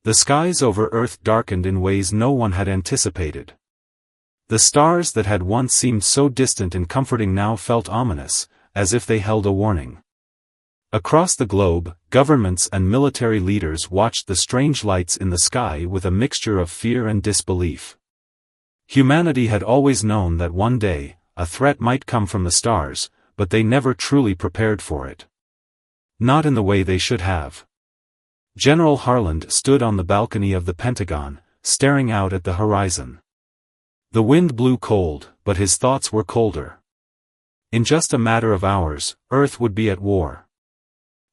The skies over Earth darkened in ways no one had anticipated. The stars that had once seemed so distant and comforting now felt ominous, as if they held a warning. Across the globe, governments and military leaders watched the strange lights in the sky with a mixture of fear and disbelief. Humanity had always known that one day, a threat might come from the stars, but they never truly prepared for it. Not in the way they should have. General Harland stood on the balcony of the Pentagon, staring out at the horizon. The wind blew cold, but his thoughts were colder. In just a matter of hours, Earth would be at war.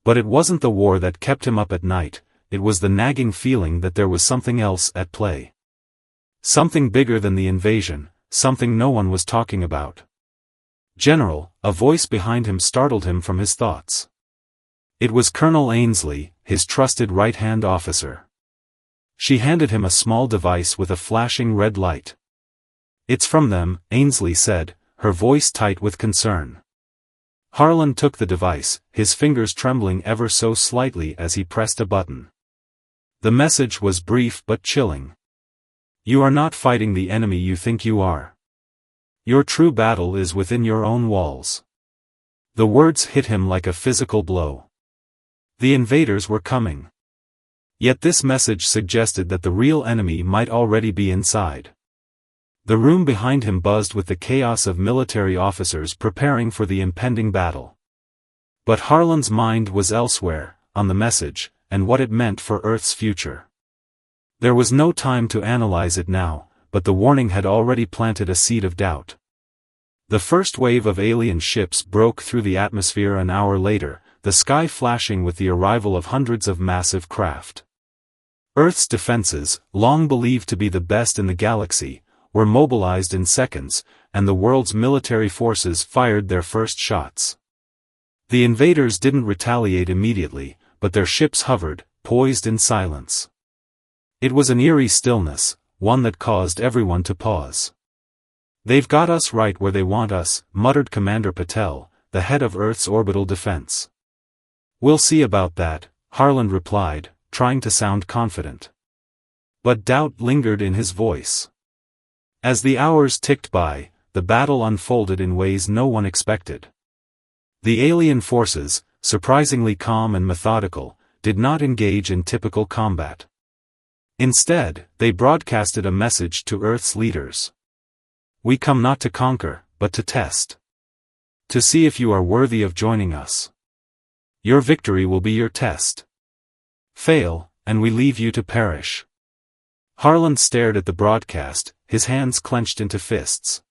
But it wasn't the war that kept him up at night, it was the nagging feeling that there was something else at play. Something bigger than the invasion, something no one was talking about. "General," a voice behind him startled him from his thoughts. It was Colonel Ainsley, his trusted right-hand officer. She handed him a small device with a flashing red light. "It's from them," Ainsley said, her voice tight with concern. Harland took the device, his fingers trembling ever so slightly as he pressed a button. The message was brief but chilling. "You are not fighting the enemy you think you are. Your true battle is within your own walls." The words hit him like a physical blow. The invaders were coming. Yet this message suggested that the real enemy might already be inside. The room behind him buzzed with the chaos of military officers preparing for the impending battle. But Harland's mind was elsewhere, on the message, and what it meant for Earth's future. There was no time to analyze it now, but the warning had already planted a seed of doubt. The first wave of alien ships broke through the atmosphere an hour later, the sky flashing with the arrival of hundreds of massive craft. Earth's defenses, long believed to be the best in the galaxy, were mobilized in seconds, and the world's military forces fired their first shots. The invaders didn't retaliate immediately, but their ships hovered, poised in silence. It was an eerie stillness, one that caused everyone to pause. "They've got us right where they want us," muttered Commander Patel, the head of Earth's orbital defense. "We'll see about that," Harland replied, trying to sound confident. But doubt lingered in his voice. As the hours ticked by, the battle unfolded in ways no one expected. The alien forces, surprisingly calm and methodical, did not engage in typical combat. Instead, they broadcasted a message to Earth's leaders. "We come not to conquer, but to test. To see if you are worthy of joining us. Your victory will be your test. Fail, and we leave you to perish." Harland stared at the broadcast, his hands clenched into fists.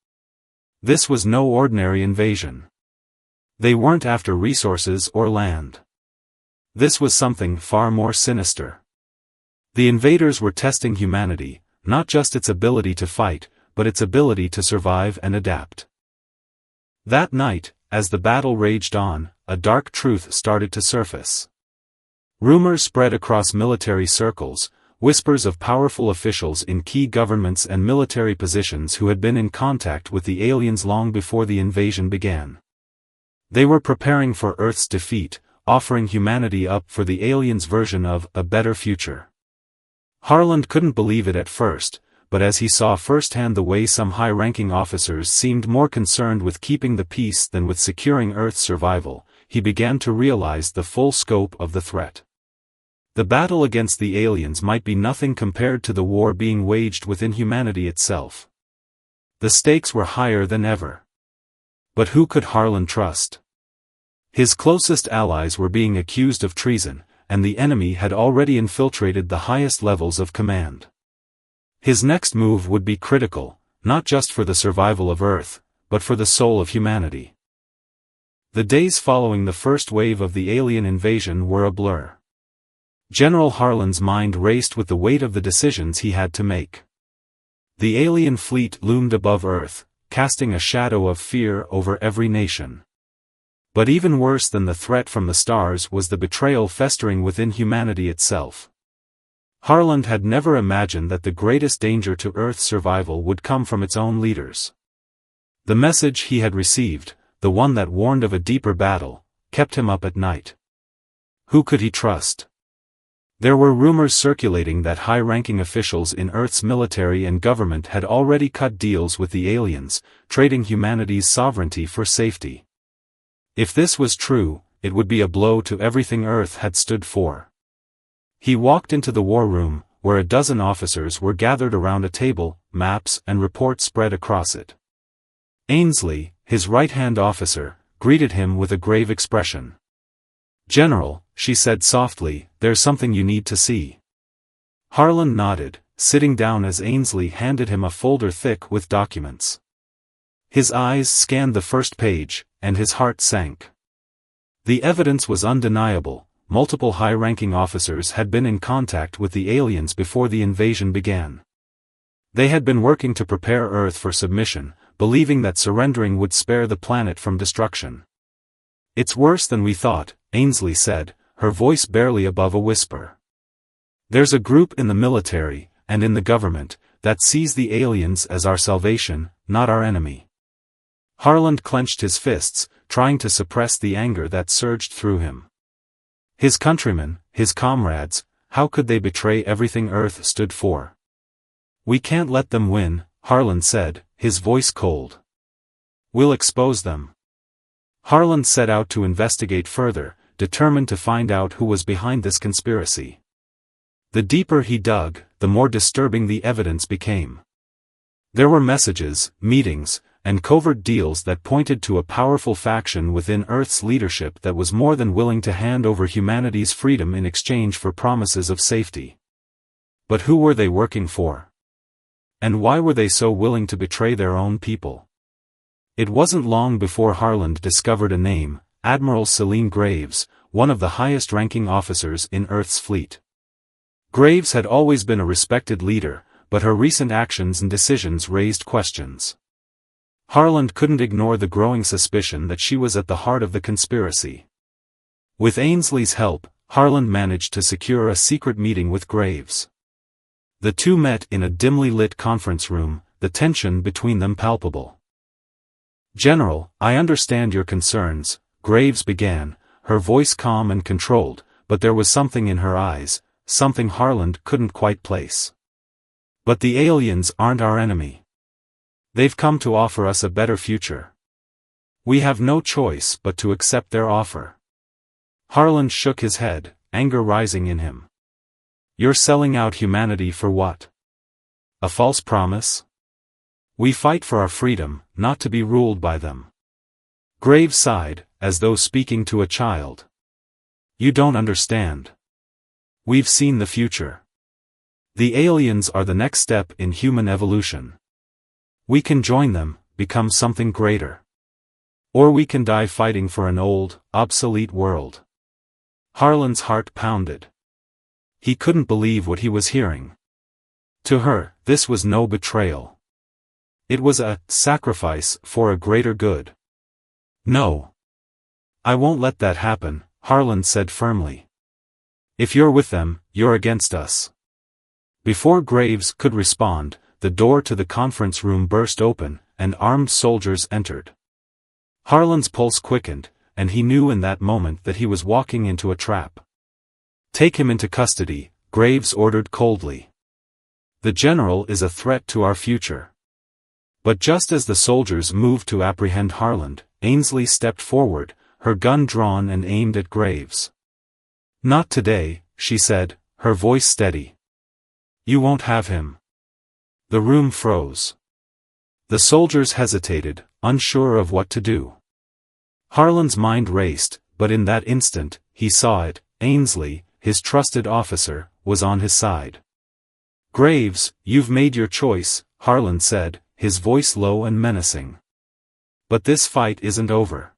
This was no ordinary invasion. They weren't after resources or land. This was something far more sinister. The invaders were testing humanity, not just its ability to fight, but its ability to survive and adapt. That night, as the battle raged on, a dark truth started to surface. Rumors spread across military circles, whispers of powerful officials in key governments and military positions who had been in contact with the aliens long before the invasion began. They were preparing for Earth's defeat, offering humanity up for the aliens' version of a better future. Harland couldn't believe it at first, but as he saw firsthand the way some high-ranking officers seemed more concerned with keeping the peace than with securing Earth's survival, he began to realize the full scope of the threat. The battle against the aliens might be nothing compared to the war being waged within humanity itself. The stakes were higher than ever. But who could Harland trust? His closest allies were being accused of treason, and the enemy had already infiltrated the highest levels of command. His next move would be critical, not just for the survival of Earth, but for the soul of humanity. The days following the first wave of the alien invasion were a blur. General Harland's mind raced with the weight of the decisions he had to make. The alien fleet loomed above Earth, casting a shadow of fear over every nation. But even worse than the threat from the stars was the betrayal festering within humanity itself. Harland had never imagined that the greatest danger to Earth's survival would come from its own leaders. The message he had received, the one that warned of a deeper battle, kept him up at night. Who could he trust? There were rumors circulating that high-ranking officials in Earth's military and government had already cut deals with the aliens, trading humanity's sovereignty for safety. If this was true, it would be a blow to everything Earth had stood for. He walked into the war room, where a dozen officers were gathered around a table, maps and reports spread across it. Ainsley, his right-hand officer, greeted him with a grave expression. "General," she said softly, "there's something you need to see." Harlan nodded, sitting down as Ainsley handed him a folder thick with documents. His eyes scanned the first page, and his heart sank. The evidence was undeniable. Multiple high-ranking officers had been in contact with the aliens before the invasion began. They had been working to prepare Earth for submission, believing that surrendering would spare the planet from destruction. "It's worse than we thought," Ainsley said, her voice barely above a whisper. "There's a group in the military, and in the government, that sees the aliens as our salvation, not our enemy." Harlan clenched his fists, trying to suppress the anger that surged through him. His countrymen, his comrades, how could they betray everything Earth stood for? "We can't let them win," Harlan said, his voice cold. "We'll expose them." Harlan set out to investigate further, determined to find out who was behind this conspiracy. The deeper he dug, the more disturbing the evidence became. There were messages, meetings, and covert deals that pointed to a powerful faction within Earth's leadership that was more than willing to hand over humanity's freedom in exchange for promises of safety. But who were they working for? And why were they so willing to betray their own people? It wasn't long before Harlan discovered a name, Admiral Selene Graves, one of the highest-ranking officers in Earth's fleet. Graves had always been a respected leader, but her recent actions and decisions raised questions. Harlan couldn't ignore the growing suspicion that she was at the heart of the conspiracy. With Ainsley's help, Harlan managed to secure a secret meeting with Graves. The two met in a dimly lit conference room, the tension between them palpable. "General, I understand your concerns," Graves began, her voice calm and controlled, but there was something in her eyes, something Harlan couldn't quite place. "But the aliens aren't our enemy. They've come to offer us a better future. We have no choice but to accept their offer." Harlan shook his head, anger rising in him. "You're selling out humanity for what? A false promise? We fight for our freedom, not to be ruled by them." Graves sighed, as though speaking to a child. "You don't understand. We've seen the future. The aliens are the next step in human evolution. We can join them, become something greater. Or we can die fighting for an old, obsolete world." Harlan's heart pounded. He couldn't believe what he was hearing. To her, this was no betrayal. It was a sacrifice for a greater good. "No. I won't let that happen," Harlan said firmly. "If you're with them, you're against us." Before Graves could respond, the door to the conference room burst open, and armed soldiers entered. Harlan's pulse quickened, and he knew in that moment that he was walking into a trap. "Take him into custody," Graves ordered coldly. "The general is a threat to our future." But just as the soldiers moved to apprehend Harlan, Ainsley stepped forward, her gun drawn and aimed at Graves. "Not today," she said, her voice steady. "You won't have him." The room froze. The soldiers hesitated, unsure of what to do. Harlan's mind raced, but in that instant, he saw it. Ainsley, his trusted officer, was on his side. "Graves, you've made your choice," Harlan said, his voice low and menacing. "But this fight isn't over.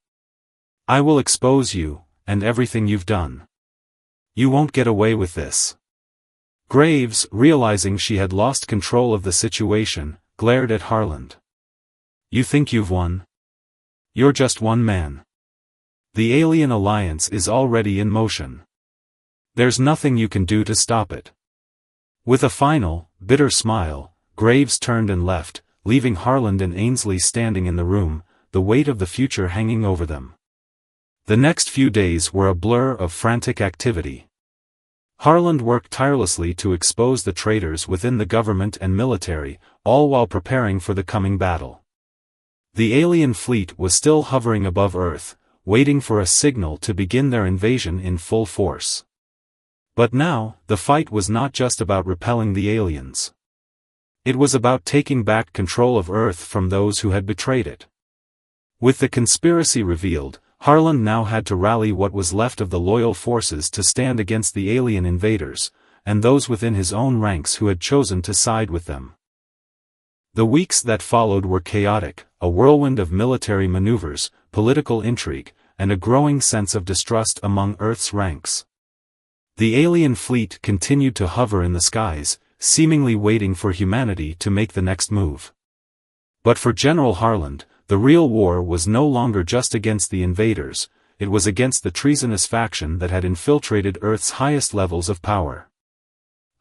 I will expose you, and everything you've done. You won't get away with this." Graves, realizing she had lost control of the situation, glared at Harlan. "You think you've won? You're just one man. The alien alliance is already in motion. There's nothing you can do to stop it." With a final, bitter smile, Graves turned and left, leaving Harlan and Ainsley standing in the room, the weight of the future hanging over them. The next few days were a blur of frantic activity. Harland worked tirelessly to expose the traitors within the government and military, all while preparing for the coming battle. The alien fleet was still hovering above Earth, waiting for a signal to begin their invasion in full force. But now, the fight was not just about repelling the aliens. It was about taking back control of Earth from those who had betrayed it. With the conspiracy revealed, Harland now had to rally what was left of the loyal forces to stand against the alien invaders, and those within his own ranks who had chosen to side with them. The weeks that followed were chaotic, a whirlwind of military maneuvers, political intrigue, and a growing sense of distrust among Earth's ranks. The alien fleet continued to hover in the skies, seemingly waiting for humanity to make the next move. But for General Harland, the real war was no longer just against the invaders, it was against the treasonous faction that had infiltrated Earth's highest levels of power.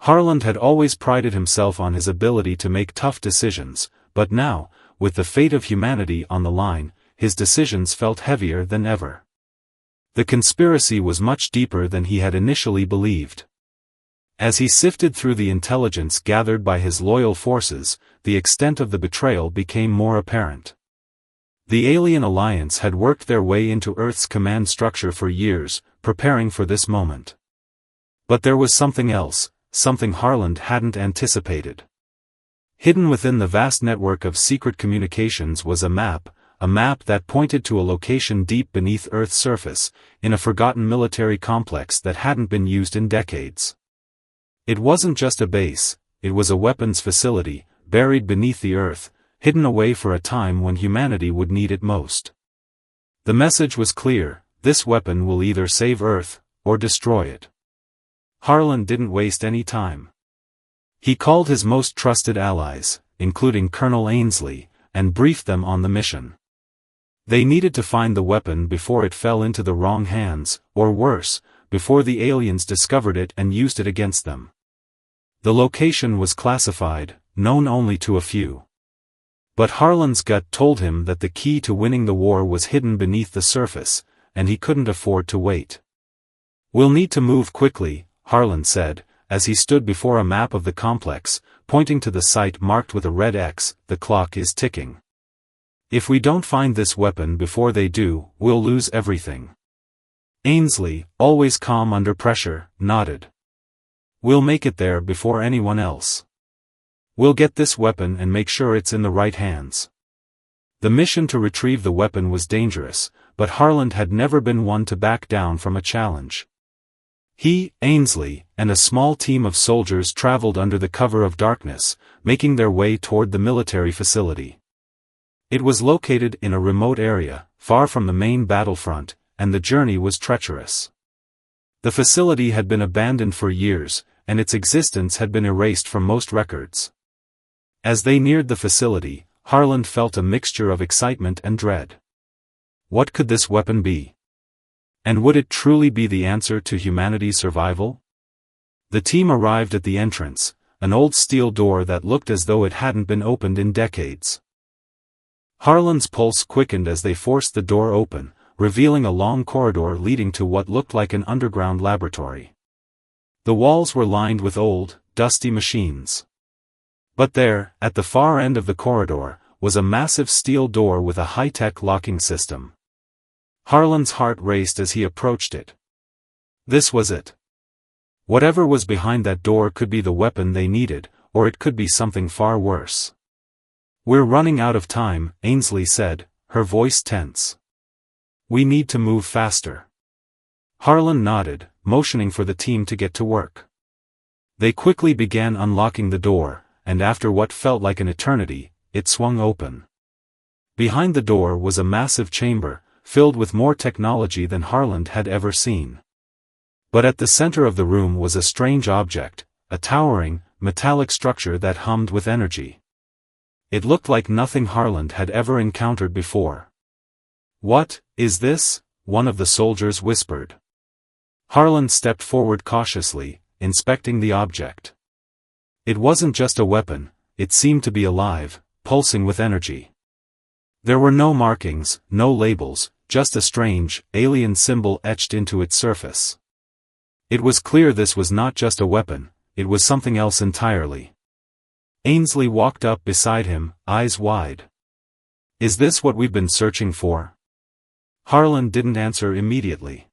Harland had always prided himself on his ability to make tough decisions, but now, with the fate of humanity on the line, his decisions felt heavier than ever. The conspiracy was much deeper than he had initially believed. As he sifted through the intelligence gathered by his loyal forces, the extent of the betrayal became more apparent. The alien alliance had worked their way into Earth's command structure for years, preparing for this moment. But there was something else, something Harland hadn't anticipated. Hidden within the vast network of secret communications was a map that pointed to a location deep beneath Earth's surface, in a forgotten military complex that hadn't been used in decades. It wasn't just a base, it was a weapons facility, buried beneath the Earth, hidden away for a time when humanity would need it most. The message was clear: this weapon will either save Earth, or destroy it. Harland didn't waste any time. He called his most trusted allies, including Colonel Ainsley, and briefed them on the mission. They needed to find the weapon before it fell into the wrong hands, or worse, before the aliens discovered it and used it against them. The location was classified, known only to a few. But Harland's gut told him that the key to winning the war was hidden beneath the surface, and he couldn't afford to wait. "We'll need to move quickly," Harland said, as he stood before a map of the complex, pointing to the site marked with a red X. "The clock is ticking. If we don't find this weapon before they do, we'll lose everything." Ainsley, always calm under pressure, nodded. "We'll make it there before anyone else. We'll get this weapon and make sure it's in the right hands." The mission to retrieve the weapon was dangerous, but Harland had never been one to back down from a challenge. He, Ainsley, and a small team of soldiers traveled under the cover of darkness, making their way toward the military facility. It was located in a remote area, far from the main battlefront, and the journey was treacherous. The facility had been abandoned for years, and its existence had been erased from most records. As they neared the facility, Harland felt a mixture of excitement and dread. What could this weapon be? And would it truly be the answer to humanity's survival? The team arrived at the entrance, an old steel door that looked as though it hadn't been opened in decades. Harland's pulse quickened as they forced the door open, revealing a long corridor leading to what looked like an underground laboratory. The walls were lined with old, dusty machines. But there, at the far end of the corridor, was a massive steel door with a high-tech locking system. Harland's heart raced as he approached it. This was it. Whatever was behind that door could be the weapon they needed, or it could be something far worse. "We're running out of time," Ainsley said, her voice tense. "We need to move faster." Harland nodded, motioning for the team to get to work. They quickly began unlocking the door, and after what felt like an eternity, it swung open. Behind the door was a massive chamber, filled with more technology than Harland had ever seen. But at the center of the room was a strange object, a towering, metallic structure that hummed with energy. It looked like nothing Harland had ever encountered before. "What is this?" one of the soldiers whispered. Harland stepped forward cautiously, inspecting the object. It wasn't just a weapon, it seemed to be alive, pulsing with energy. There were no markings, no labels, just a strange, alien symbol etched into its surface. It was clear this was not just a weapon, it was something else entirely. Ainsley walked up beside him, eyes wide. Is this what we've been searching for? Harlan didn't answer immediately.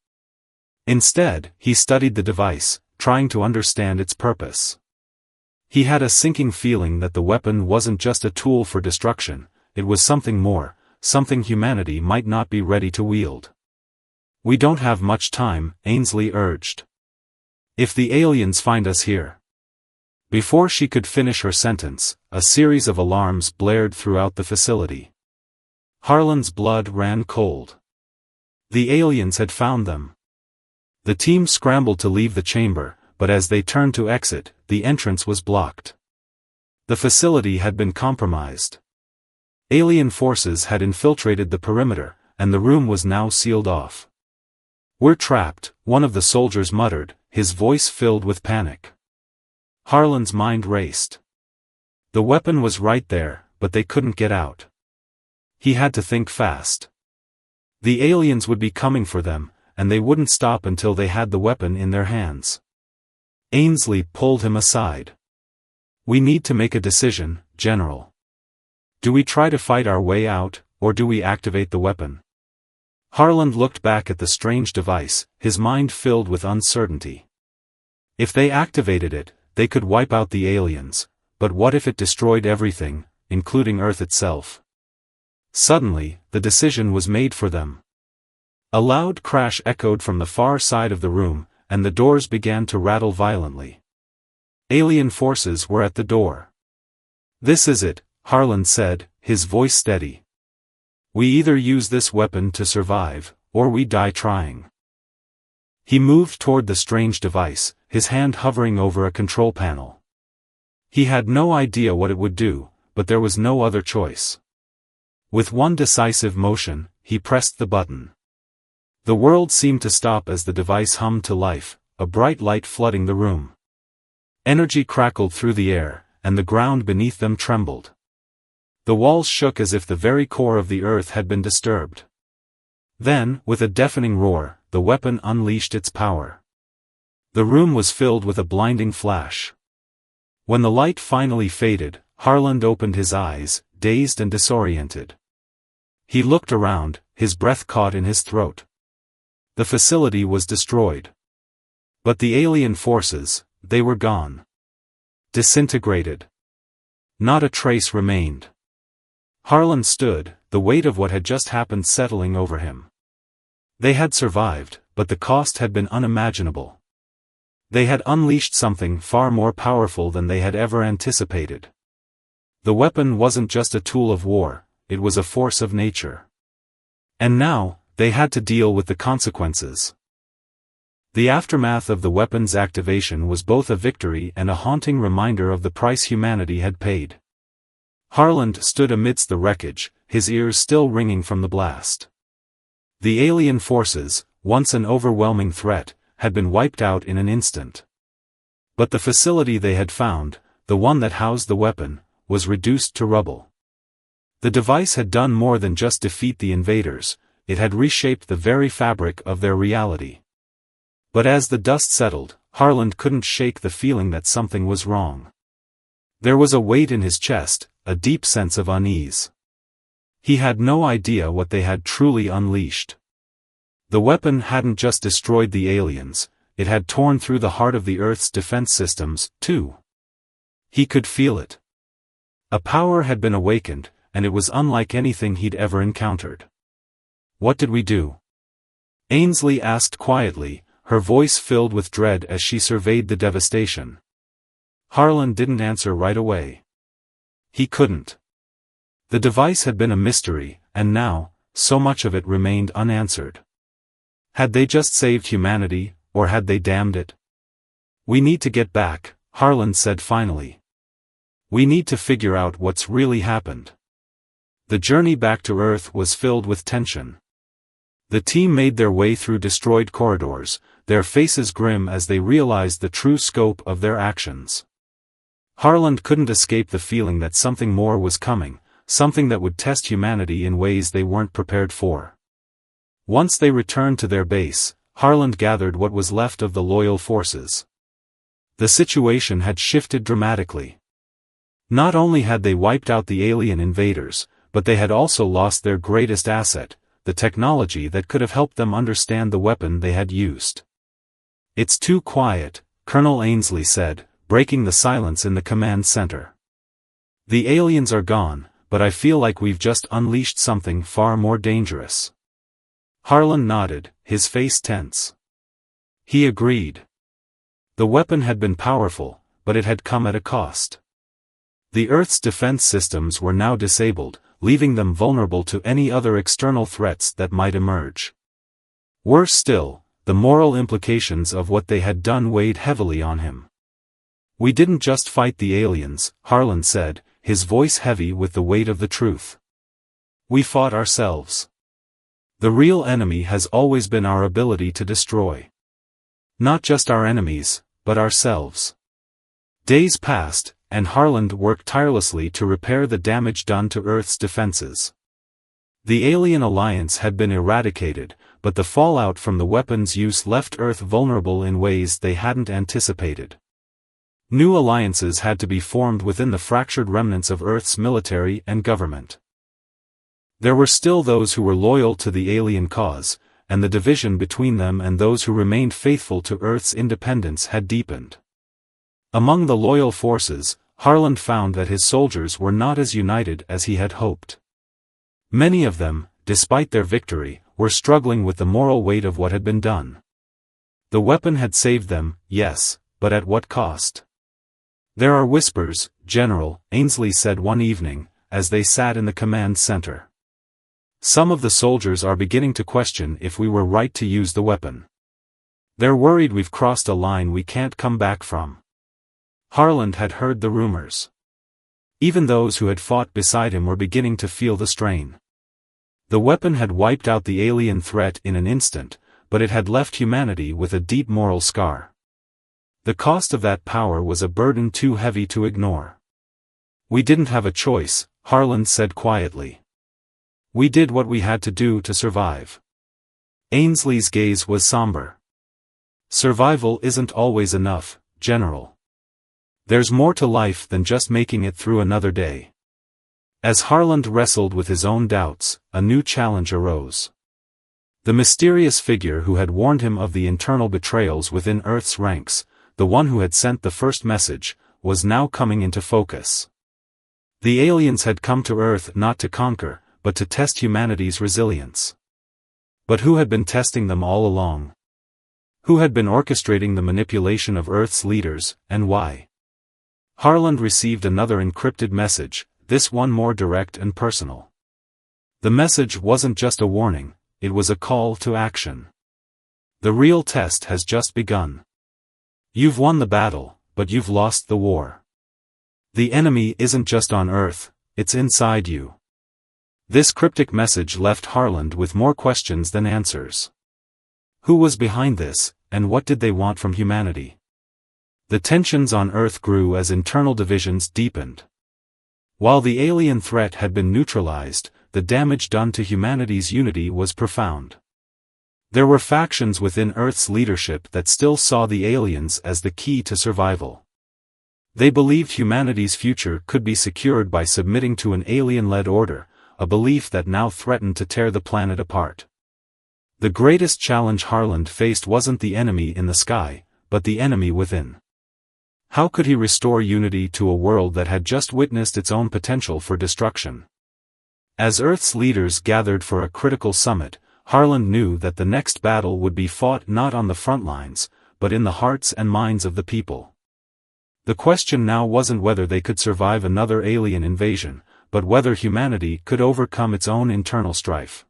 Instead, he studied the device, trying to understand its purpose. He had a sinking feeling that the weapon wasn't just a tool for destruction, it was something more, something humanity might not be ready to wield. We don't have much time, Ainsley urged. If the aliens find us here. Before she could finish her sentence, a series of alarms blared throughout the facility. Harlan's blood ran cold. The aliens had found them. The team scrambled to leave the chamber, but as they turned to exit, the entrance was blocked. The facility had been compromised. Alien forces had infiltrated the perimeter, and the room was now sealed off. We're trapped, one of the soldiers muttered, his voice filled with panic. Harlan's mind raced. The weapon was right there, but they couldn't get out. He had to think fast. The aliens would be coming for them, and they wouldn't stop until they had the weapon in their hands. Ainsley pulled him aside. We need to make a decision, General. Do we try to fight our way out, or do we activate the weapon? Harlan looked back at the strange device, his mind filled with uncertainty. If they activated it, they could wipe out the aliens, but what if it destroyed everything, including Earth itself? Suddenly, the decision was made for them. A loud crash echoed from the far side of the room, and the doors began to rattle violently. Alien forces were at the door. This is it, Harlan said, his voice steady. We either use this weapon to survive, or we die trying. He moved toward the strange device, his hand hovering over a control panel. He had no idea what it would do, but there was no other choice. With one decisive motion, he pressed the button. The world seemed to stop as the device hummed to life, a bright light flooding the room. Energy crackled through the air, and the ground beneath them trembled. The walls shook as if the very core of the earth had been disturbed. Then, with a deafening roar, the weapon unleashed its power. The room was filled with a blinding flash. When the light finally faded, Harlan opened his eyes, dazed and disoriented. He looked around, his breath caught in his throat. The facility was destroyed. But the alien forces, they were gone. Disintegrated. Not a trace remained. Harlan stood, the weight of what had just happened settling over him. They had survived, but the cost had been unimaginable. They had unleashed something far more powerful than they had ever anticipated. The weapon wasn't just a tool of war, it was a force of nature. And now, they had to deal with the consequences. The aftermath of the weapon's activation was both a victory and a haunting reminder of the price humanity had paid. Harlan stood amidst the wreckage, his ears still ringing from the blast. The alien forces, once an overwhelming threat, had been wiped out in an instant. But the facility they had found, the one that housed the weapon, was reduced to rubble. The device had done more than just defeat the invaders, it had reshaped the very fabric of their reality. But as the dust settled, Harlan couldn't shake the feeling that something was wrong. There was a weight in his chest, a deep sense of unease. He had no idea what they had truly unleashed. The weapon hadn't just destroyed the aliens, it had torn through the heart of the Earth's defense systems, too. He could feel it. A power had been awakened, and it was unlike anything he'd ever encountered. What did we do? Ainsley asked quietly, her voice filled with dread as she surveyed the devastation. Harlan didn't answer right away. He couldn't. The device had been a mystery, and now, so much of it remained unanswered. Had they just saved humanity, or had they damned it? We need to get back, Harlan said finally. We need to figure out what's really happened. The journey back to Earth was filled with tension. The team made their way through destroyed corridors, their faces grim as they realized the true scope of their actions. Harlan couldn't escape the feeling that something more was coming, something that would test humanity in ways they weren't prepared for. Once they returned to their base, Harland gathered what was left of the loyal forces. The situation had shifted dramatically. Not only had they wiped out the alien invaders, but they had also lost their greatest asset, the technology that could have helped them understand the weapon they had used. "It's too quiet," Colonel Ainsley said, breaking the silence in the command center. "The aliens are gone, but I feel like we've just unleashed something far more dangerous." Harland nodded, his face tense. He agreed. The weapon had been powerful, but it had come at a cost. The Earth's defense systems were now disabled, leaving them vulnerable to any other external threats that might emerge. Worse still, the moral implications of what they had done weighed heavily on him. "We didn't just fight the aliens," Harland said, his voice heavy with the weight of the truth. "We fought ourselves. The real enemy has always been our ability to destroy. Not just our enemies, but ourselves." Days passed, and Harland worked tirelessly to repair the damage done to Earth's defenses. The alien alliance had been eradicated, but the fallout from the weapon's use left Earth vulnerable in ways they hadn't anticipated. New alliances had to be formed within the fractured remnants of Earth's military and government. There were still those who were loyal to the alien cause, and the division between them and those who remained faithful to Earth's independence had deepened. Among the loyal forces, Harland found that his soldiers were not as united as he had hoped. Many of them, despite their victory, were struggling with the moral weight of what had been done. The weapon had saved them, yes, but at what cost? "There are whispers, General," Ainsley said one evening, as they sat in the command center. "Some of the soldiers are beginning to question if we were right to use the weapon. They're worried we've crossed a line we can't come back from." Harland had heard the rumors. Even those who had fought beside him were beginning to feel the strain. The weapon had wiped out the alien threat in an instant, but it had left humanity with a deep moral scar. The cost of that power was a burden too heavy to ignore. "We didn't have a choice," Harland said quietly. "We did what we had to do to survive." Ainsley's gaze was somber. "Survival isn't always enough, General. There's more to life than just making it through another day." As Harland wrestled with his own doubts, a new challenge arose. The mysterious figure who had warned him of the internal betrayals within Earth's ranks, the one who had sent the first message, was now coming into focus. The aliens had come to Earth not to conquer, but to test humanity's resilience. But who had been testing them all along? Who had been orchestrating the manipulation of Earth's leaders, and why? Harland received another encrypted message, this one more direct and personal. The message wasn't just a warning, it was a call to action. "The real test has just begun. You've won the battle, but you've lost the war. The enemy isn't just on Earth, it's inside you." This cryptic message left Harland with more questions than answers. Who was behind this, and what did they want from humanity? The tensions on Earth grew as internal divisions deepened. While the alien threat had been neutralized, the damage done to humanity's unity was profound. There were factions within Earth's leadership that still saw the aliens as the key to survival. They believed humanity's future could be secured by submitting to an alien-led order, a belief that now threatened to tear the planet apart. The greatest challenge Harland faced wasn't the enemy in the sky, but the enemy within. How could he restore unity to a world that had just witnessed its own potential for destruction? As Earth's leaders gathered for a critical summit, Harland knew that the next battle would be fought not on the front lines, but in the hearts and minds of the people. The question now wasn't whether they could survive another alien invasion, but whether humanity could overcome its own internal strife.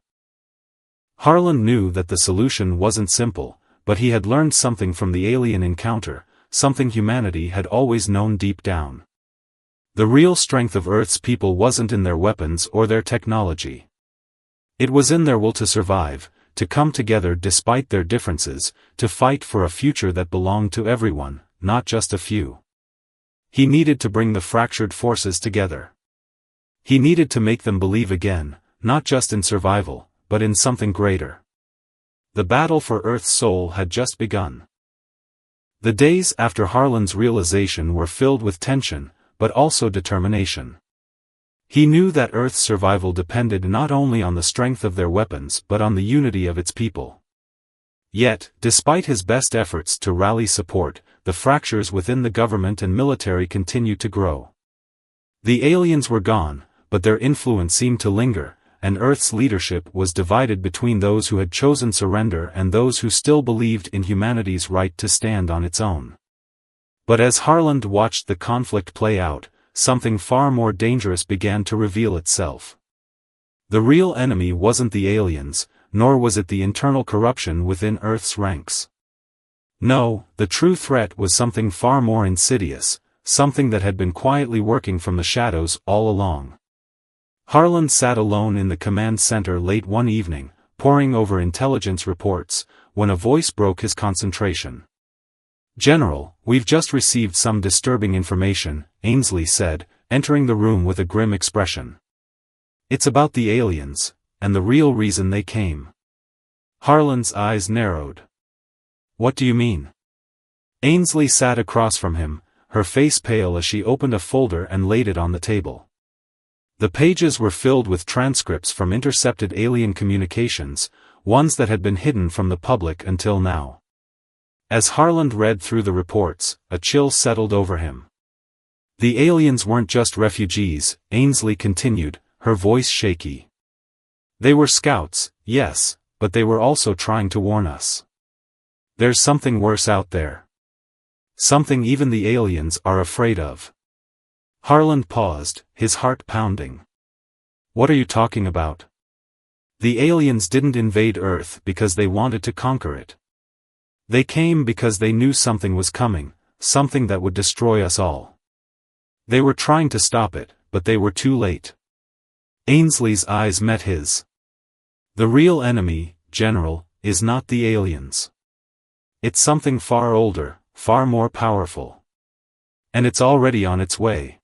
Harland knew that the solution wasn't simple, but he had learned something from the alien encounter, something humanity had always known deep down. The real strength of Earth's people wasn't in their weapons or their technology. It was in their will to survive, to come together despite their differences, to fight for a future that belonged to everyone, not just a few. He needed to bring the fractured forces together. He needed to make them believe again, not just in survival, but in something greater. The battle for Earth's soul had just begun. The days after Harlan's realization were filled with tension, but also determination. He knew that Earth's survival depended not only on the strength of their weapons but on the unity of its people. Yet, despite his best efforts to rally support, the fractures within the government and military continued to grow. The aliens were gone, but their influence seemed to linger, and Earth's leadership was divided between those who had chosen surrender and those who still believed in humanity's right to stand on its own. But as Harlan watched the conflict play out, something far more dangerous began to reveal itself. The real enemy wasn't the aliens, nor was it the internal corruption within Earth's ranks. No, the true threat was something far more insidious, something that had been quietly working from the shadows all along. Harlan sat alone in the command center late one evening, poring over intelligence reports, when a voice broke his concentration. "General, we've just received some disturbing information," Ainsley said, entering the room with a grim expression. "It's about the aliens, and the real reason they came." Harlan's eyes narrowed. "What do you mean?" Ainsley sat across from him, her face pale as she opened a folder and laid it on the table. The pages were filled with transcripts from intercepted alien communications, ones that had been hidden from the public until now. As Harlan read through the reports, a chill settled over him. "The aliens weren't just refugees," Ainsley continued, her voice shaky. "They were scouts, yes, but they were also trying to warn us. There's something worse out there. Something even the aliens are afraid of." Harlan paused, his heart pounding. "What are you talking about?" "The aliens didn't invade Earth because they wanted to conquer it. They came because they knew something was coming, something that would destroy us all. They were trying to stop it, but they were too late." Ainsley's eyes met his. "The real enemy, General, is not the aliens. It's something far older, far more powerful. And it's already on its way."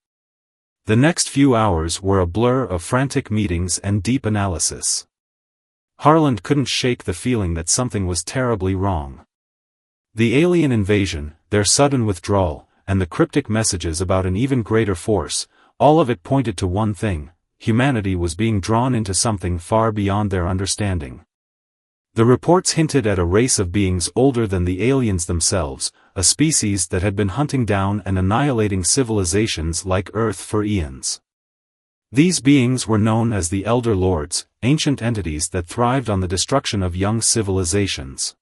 The next few hours were a blur of frantic meetings and deep analysis. Harlan couldn't shake the feeling that something was terribly wrong. The alien invasion, their sudden withdrawal, and the cryptic messages about an even greater force, all of it pointed to one thing: humanity was being drawn into something far beyond their understanding. The reports hinted at a race of beings older than the aliens themselves, a species that had been hunting down and annihilating civilizations like Earth for eons. These beings were known as the Elder Lords, ancient entities that thrived on the destruction of young civilizations.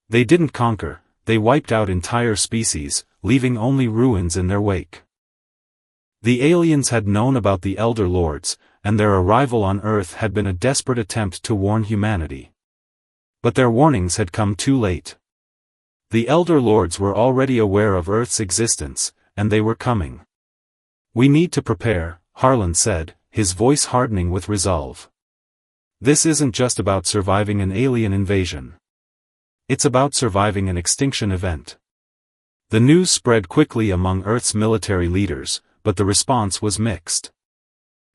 They didn't conquer, they wiped out entire species, leaving only ruins in their wake. The aliens had known about the Elder Lords, and their arrival on Earth had been a desperate attempt to warn humanity. But their warnings had come too late. The Elder Lords were already aware of Earth's existence, and they were coming. "We need to prepare," Harlan said, his voice hardening with resolve. "This isn't just about surviving an alien invasion. It's about surviving an extinction event." The news spread quickly among Earth's military leaders, but the response was mixed.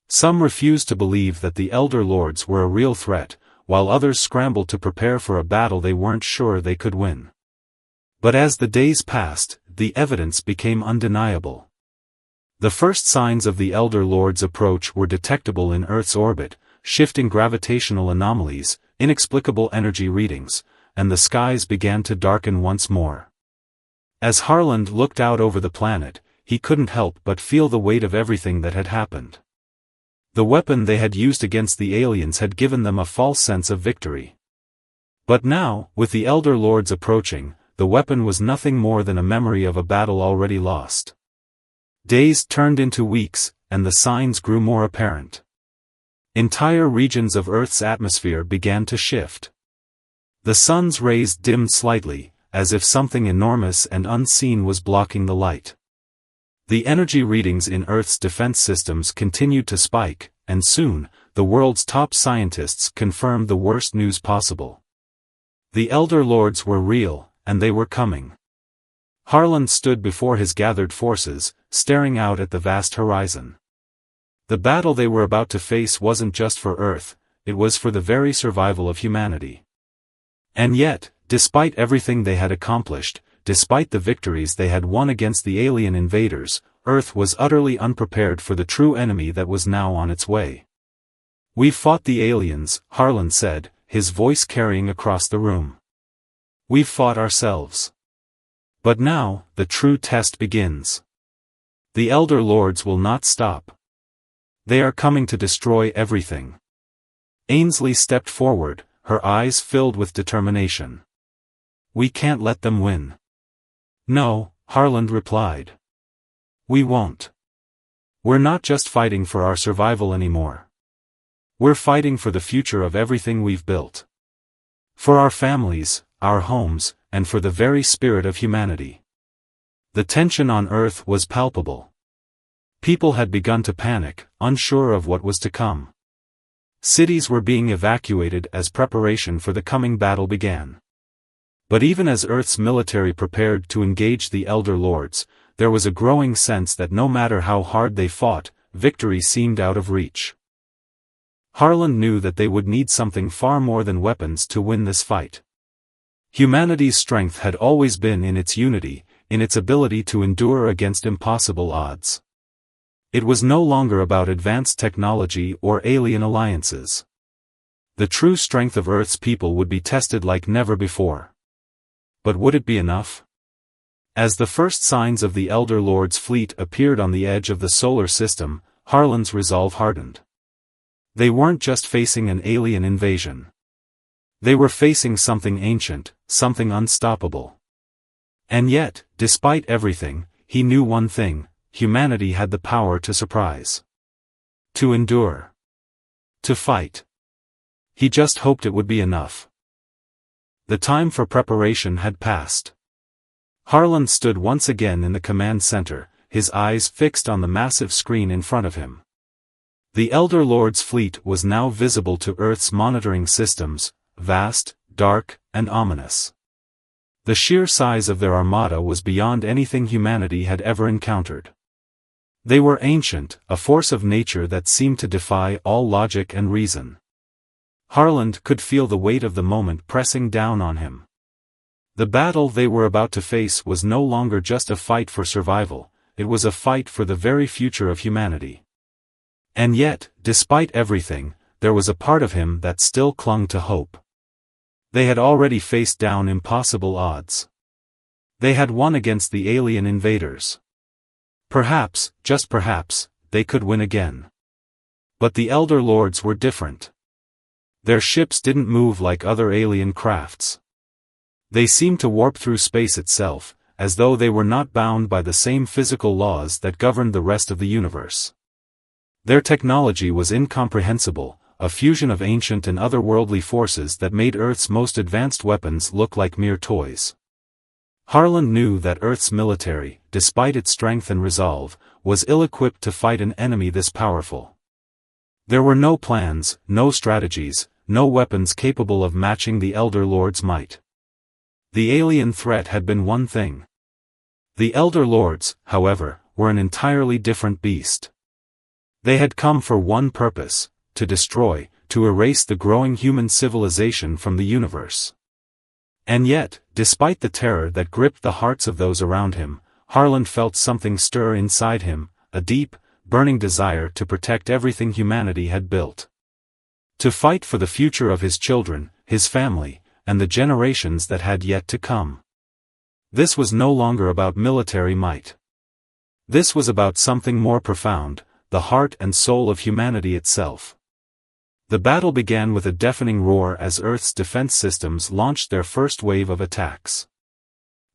Some refused to believe that the Elder Lords were a real threat, while others scrambled to prepare for a battle they weren't sure they could win. But as the days passed, the evidence became undeniable. The first signs of the Elder Lord's approach were detectable in Earth's orbit: shifting gravitational anomalies, inexplicable energy readings, and the skies began to darken once more. As Harlan looked out over the planet, he couldn't help but feel the weight of everything that had happened. The weapon they had used against the aliens had given them a false sense of victory. But now, with the Elder Lords approaching, the weapon was nothing more than a memory of a battle already lost. Days turned into weeks, and the signs grew more apparent. Entire regions of Earth's atmosphere began to shift. The sun's rays dimmed slightly, as if something enormous and unseen was blocking the light. The energy readings in Earth's defense systems continued to spike, and soon, the world's top scientists confirmed the worst news possible. The Elder Lords were real, and they were coming. Harlan stood before his gathered forces, staring out at the vast horizon. The battle they were about to face wasn't just for Earth, it was for the very survival of humanity. And yet, despite everything they had accomplished, despite the victories they had won against the alien invaders, Earth was utterly unprepared for the true enemy that was now on its way. "We've fought the aliens," Harlan said, his voice carrying across the room. "We've fought ourselves. But now, the true test begins. The Elder Lords will not stop. They are coming to destroy everything." Ainsley stepped forward, her eyes filled with determination. "We can't let them win." "No," Harlan replied. "We won't. We're not just fighting for our survival anymore. We're fighting for the future of everything we've built. For our families, our homes, and for the very spirit of humanity." The tension on Earth was palpable. People had begun to panic, unsure of what was to come. Cities were being evacuated as preparation for the coming battle began. But even as Earth's military prepared to engage the Elder Lords, there was a growing sense that no matter how hard they fought, victory seemed out of reach. Harlan knew that they would need something far more than weapons to win this fight. Humanity's strength had always been in its unity, in its ability to endure against impossible odds. It was no longer about advanced technology or alien alliances. The true strength of Earth's people would be tested like never before. But would it be enough? As the first signs of the Elder Lord's fleet appeared on the edge of the solar system, Harlan's resolve hardened. They weren't just facing an alien invasion. They were facing something ancient, something unstoppable. And yet, despite everything, he knew one thing: humanity had the power to surprise. To endure. To fight. He just hoped it would be enough. The time for preparation had passed. Harlan stood once again in the command center, his eyes fixed on the massive screen in front of him. The Elder Lord's fleet was now visible to Earth's monitoring systems, vast, dark, and ominous. The sheer size of their armada was beyond anything humanity had ever encountered. They were ancient, a force of nature that seemed to defy all logic and reason. Harlan could feel the weight of the moment pressing down on him. The battle they were about to face was no longer just a fight for survival, it was a fight for the very future of humanity. And yet, despite everything, there was a part of him that still clung to hope. They had already faced down impossible odds. They had won against the alien invaders. Perhaps, just perhaps, they could win again. But the Elder Lords were different. Their ships didn't move like other alien crafts. They seemed to warp through space itself, as though they were not bound by the same physical laws that governed the rest of the universe. Their technology was incomprehensible, a fusion of ancient and otherworldly forces that made Earth's most advanced weapons look like mere toys. Harlan knew that Earth's military, despite its strength and resolve, was ill-equipped to fight an enemy this powerful. There were no plans, no strategies, no weapons capable of matching the Elder Lord's might. The alien threat had been one thing. The Elder Lords, however, were an entirely different beast. They had come for one purpose: to destroy, to erase the growing human civilization from the universe. And yet, despite the terror that gripped the hearts of those around him, Harlan felt something stir inside him, a deep, burning desire to protect everything humanity had built. To fight for the future of his children, his family, and the generations that had yet to come. This was no longer about military might. This was about something more profound, the heart and soul of humanity itself. The battle began with a deafening roar as Earth's defense systems launched their first wave of attacks.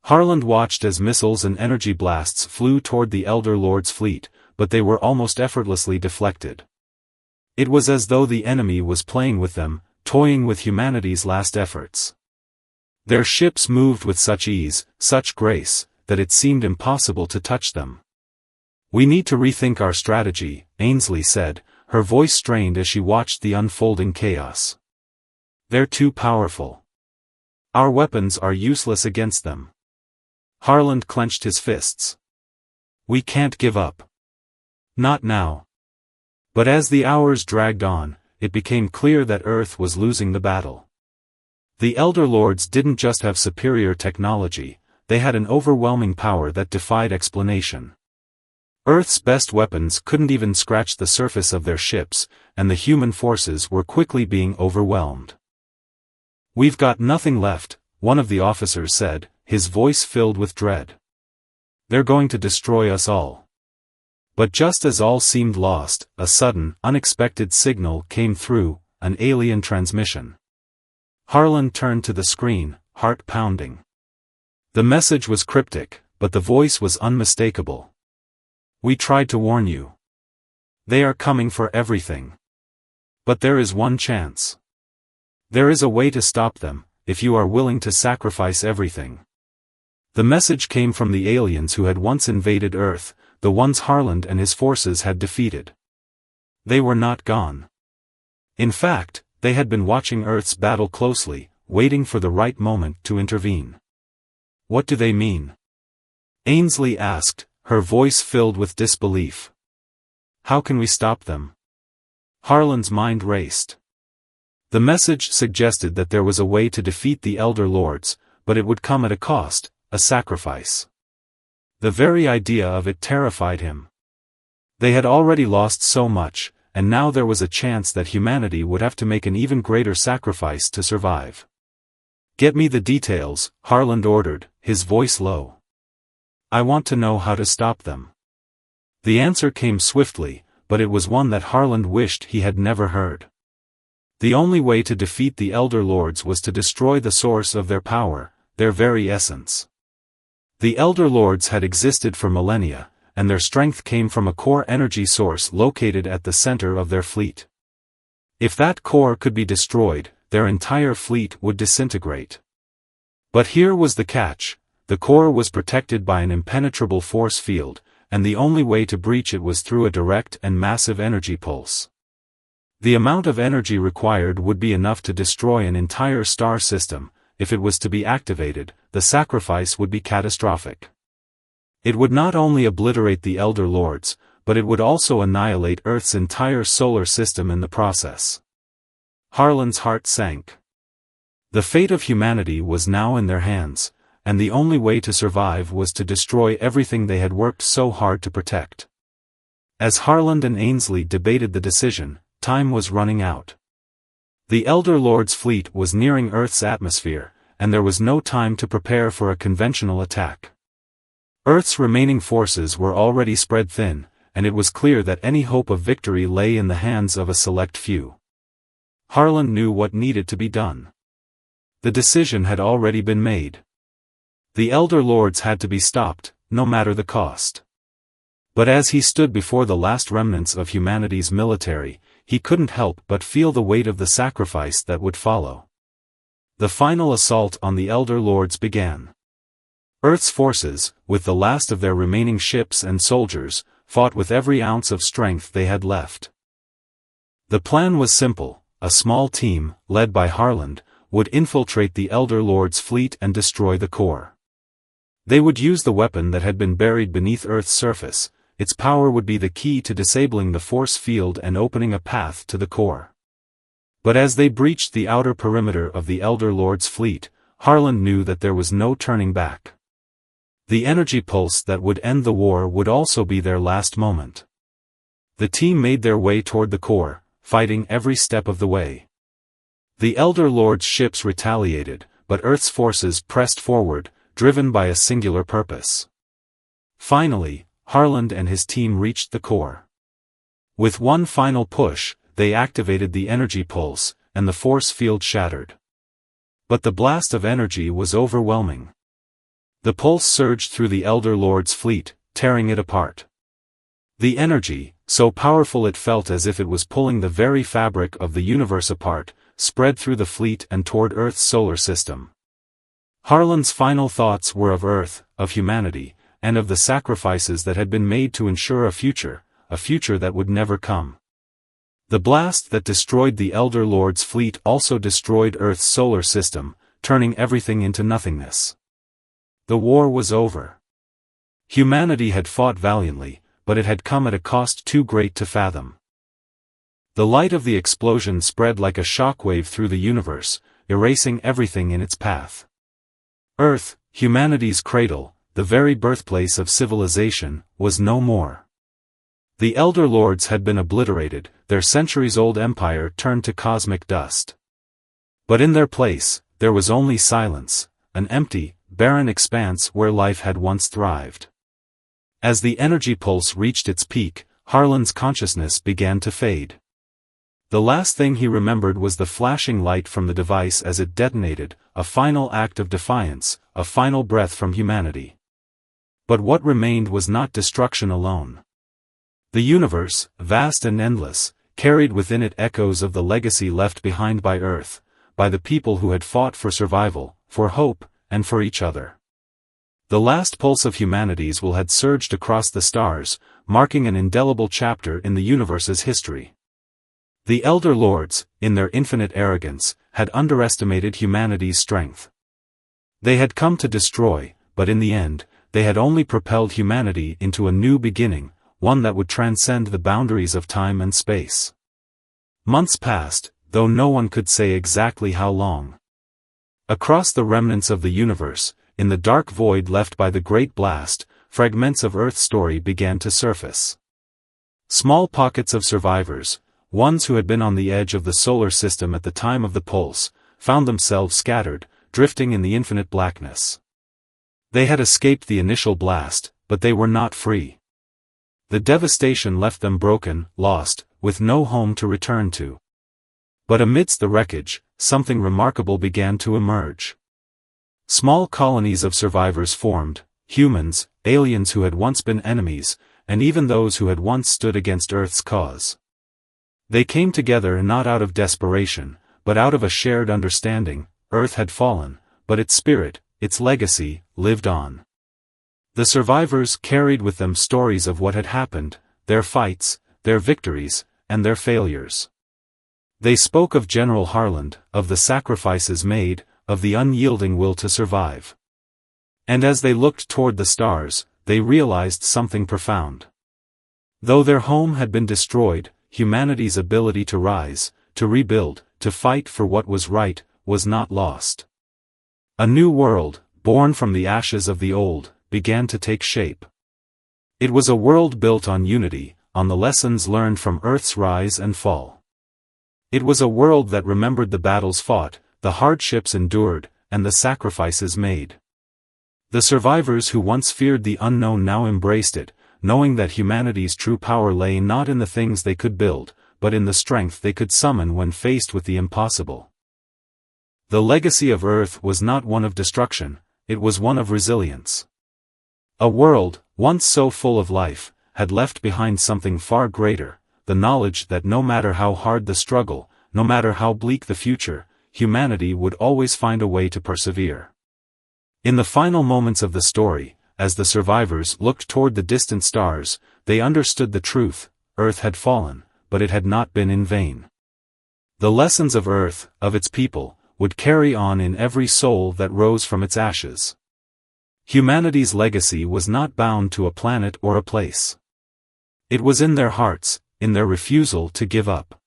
Harlan watched as missiles and energy blasts flew toward the Elder Lord's fleet, but they were almost effortlessly deflected. It was as though the enemy was playing with them, toying with humanity's last efforts. Their ships moved with such ease, such grace, that it seemed impossible to touch them. "We need to rethink our strategy," Ainsley said, her voice strained as she watched the unfolding chaos. "They're too powerful. Our weapons are useless against them." Harlan clenched his fists. "We can't give up. Not now." But as the hours dragged on, it became clear that Earth was losing the battle. The Elder Lords didn't just have superior technology, they had an overwhelming power that defied explanation. Earth's best weapons couldn't even scratch the surface of their ships, and the human forces were quickly being overwhelmed. "We've got nothing left," one of the officers said, his voice filled with dread. "They're going to destroy us all." But just as all seemed lost, a sudden, unexpected signal came through, an alien transmission. Harlan turned to the screen, heart pounding. The message was cryptic, but the voice was unmistakable. "We tried to warn you. They are coming for everything. But there is one chance. There is a way to stop them, if you are willing to sacrifice everything." The message came from the aliens who had once invaded Earth, the ones Harlan and his forces had defeated. They were not gone. In fact, they had been watching Earth's battle closely, waiting for the right moment to intervene. "What do they mean?" Ainsley asked, her voice filled with disbelief. "How can we stop them?" Harlan's mind raced. The message suggested that there was a way to defeat the Elder Lords, but it would come at a cost, a sacrifice. The very idea of it terrified him. They had already lost so much, and now there was a chance that humanity would have to make an even greater sacrifice to survive. "Get me the details," Harlan ordered, his voice low. "I want to know how to stop them." The answer came swiftly, but it was one that Harlan wished he had never heard. The only way to defeat the Elder Lords was to destroy the source of their power, their very essence. The Elder Lords had existed for millennia, and their strength came from a core energy source located at the center of their fleet. If that core could be destroyed, their entire fleet would disintegrate. But here was the catch: the core was protected by an impenetrable force field, and the only way to breach it was through a direct and massive energy pulse. The amount of energy required would be enough to destroy an entire star system. If it was to be activated, the sacrifice would be catastrophic. It would not only obliterate the Elder Lords, but it would also annihilate Earth's entire solar system in the process. Harlan's heart sank. The fate of humanity was now in their hands, and the only way to survive was to destroy everything they had worked so hard to protect. As Harlan and Ainsley debated the decision, time was running out. The Elder Lord's fleet was nearing Earth's atmosphere, and there was no time to prepare for a conventional attack. Earth's remaining forces were already spread thin, and it was clear that any hope of victory lay in the hands of a select few. Harlan knew what needed to be done. The decision had already been made. The Elder Lords had to be stopped, no matter the cost. But as he stood before the last remnants of humanity's military, he couldn't help but feel the weight of the sacrifice that would follow. The final assault on the Elder Lords began. Earth's forces, with the last of their remaining ships and soldiers, fought with every ounce of strength they had left. The plan was simple: a small team, led by Harlan, would infiltrate the Elder Lord's fleet and destroy the core. They would use the weapon that had been buried beneath Earth's surface. Its power would be the key to disabling the force field and opening a path to the core. But as they breached the outer perimeter of the Elder Lord's fleet, Harlan knew that there was no turning back. The energy pulse that would end the war would also be their last moment. The team made their way toward the core, fighting every step of the way. The Elder Lord's ships retaliated, but Earth's forces pressed forward, driven by a singular purpose. Finally, Harlan and his team reached the core. With one final push, they activated the energy pulse, and the force field shattered. But the blast of energy was overwhelming. The pulse surged through the Elder Lord's fleet, tearing it apart. The energy, so powerful it felt as if it was pulling the very fabric of the universe apart, spread through the fleet and toward Earth's solar system. Harlan's final thoughts were of Earth, of humanity, and of the sacrifices that had been made to ensure a future that would never come. The blast that destroyed the Elder Lord's fleet also destroyed Earth's solar system, turning everything into nothingness. The war was over. Humanity had fought valiantly, but it had come at a cost too great to fathom. The light of the explosion spread like a shockwave through the universe, erasing everything in its path. Earth, humanity's cradle, the very birthplace of civilization, was no more. The Elder Lords had been obliterated, their centuries-old empire turned to cosmic dust. But in their place, there was only silence, an empty, barren expanse where life had once thrived. As the energy pulse reached its peak, Harlan's consciousness began to fade. The last thing he remembered was the flashing light from the device as it detonated, a final act of defiance, a final breath from humanity. But what remained was not destruction alone. The universe, vast and endless, carried within it echoes of the legacy left behind by Earth, by the people who had fought for survival, for hope, and for each other. The last pulse of humanity's will had surged across the stars, marking an indelible chapter in the universe's history. The Elder Lords, in their infinite arrogance, had underestimated humanity's strength. They had come to destroy, but in the end, they had only propelled humanity into a new beginning, one that would transcend the boundaries of time and space. Months passed, though no one could say exactly how long. Across the remnants of the universe, in the dark void left by the Great Blast, fragments of Earth's story began to surface. Small pockets of survivors, ones who had been on the edge of the solar system at the time of the pulse, found themselves scattered, drifting in the infinite blackness. They had escaped the initial blast, but they were not free. The devastation left them broken, lost, with no home to return to. But amidst the wreckage, something remarkable began to emerge. Small colonies of survivors formed, humans, aliens who had once been enemies, and even those who had once stood against Earth's cause. They came together not out of desperation, but out of a shared understanding. Earth had fallen, but its spirit, its legacy, lived on. The survivors carried with them stories of what had happened, their fights, their victories, and their failures. They spoke of General Harlan, of the sacrifices made, of the unyielding will to survive. And as they looked toward the stars, they realized something profound. Though their home had been destroyed, humanity's ability to rise, to rebuild, to fight for what was right, was not lost. A new world, born from the ashes of the old, began to take shape. It was a world built on unity, on the lessons learned from Earth's rise and fall. It was a world that remembered the battles fought, the hardships endured, and the sacrifices made. The survivors who once feared the unknown now embraced it, knowing that humanity's true power lay not in the things they could build, but in the strength they could summon when faced with the impossible. The legacy of Earth was not one of destruction, it was one of resilience. A world, once so full of life, had left behind something far greater, the knowledge that no matter how hard the struggle, no matter how bleak the future, humanity would always find a way to persevere. In the final moments of the story, as the survivors looked toward the distant stars, they understood the truth: Earth had fallen, but it had not been in vain. The lessons of Earth, of its people, would carry on in every soul that rose from its ashes. Humanity's legacy was not bound to a planet or a place. It was in their hearts, in their refusal to give up.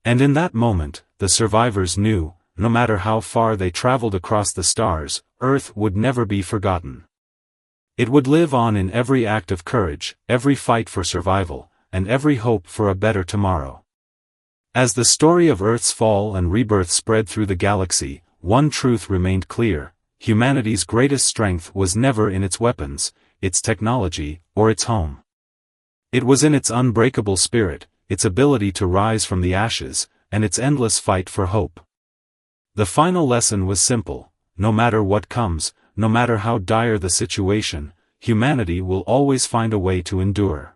And in that moment, the survivors knew, no matter how far they traveled across the stars, Earth would never be forgotten. It would live on in every act of courage, every fight for survival, and every hope for a better tomorrow. As the story of Earth's fall and rebirth spread through the galaxy, one truth remained clear: humanity's greatest strength was never in its weapons, its technology, or its home. It was in its unbreakable spirit, its ability to rise from the ashes, and its endless fight for hope. The final lesson was simple: no matter what comes, no matter how dire the situation, humanity will always find a way to endure.